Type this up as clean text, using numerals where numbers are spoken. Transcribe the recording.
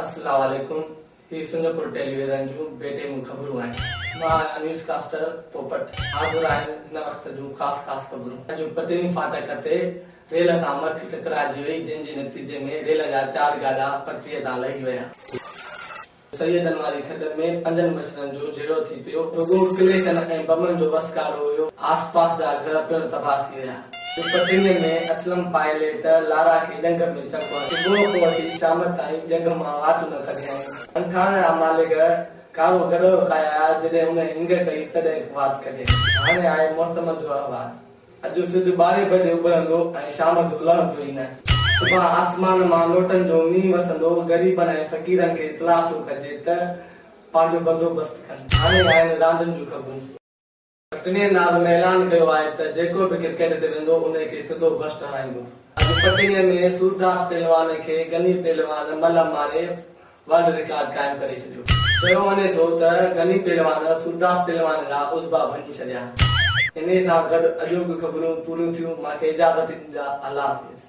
अस्सलाम वालेकुम। ही सुंदरपुर टेलीविजन जो बेटे मु खबरू है मां न्यूज़ कास्टर पोपट हाजिर है न वक्त जो खास खबरू जो पटनी फाटक ते रेल सां मख टकराजी वई जिन नतीजे में रेल जा 4 गाड़ा पटरीअ तां लही विया। सैयदन वाली खड में 5 मछरन जो जेड़ो थी पियो रुगो क्लेशन ऐं बमन जो वसकारो हुयो। आसपास जा घर पिण तबाह थी विया। पटनी में असलम पायलट लारा के जंग में चको सुबह को वठी शाम ताईं जंग मां वाट न कढिया। अंठाणा मालिक कारो गड़ो खाया जॾहिं हुन हिंग कई तॾहिं वाट कढे। हाणे आहे मौसम जो अहवाल। अॼु सिज 12 बजे उभरंदो ऐं शाम जो लहंदो ई न। सुभाणे आसमान मां नोटन जो मींहुं वसंदो। गरीबन ऐं फ़क़ीरन खे इतलाह थो कजे त पंहिंजो बंदोबस्त कनि। हाणे आहिनि रांदियुनि जूं ख़बरूं। पटनी नाज़ में ऐलान कयो आहे त जेको बि क्रिकेट ते वेंदो उन खे सिधो भ्रष्ट हणाईंदो। अॼु पटनीअ में सूरदास पहलवान खे गनी पहलवान मल मारे वर्ल्ड रिकॉर्ड कायम करे छॾियो। चयो वञे थो त गनी पहलवान सूरदास पहलवान जा उज़बा बणी छॾिया। इन सां गॾु अॼोकी ख़बरूं पूरियूं थियूं। मूंखे इजाज़त ॾींदा। अल्लाह हाफ़िज़।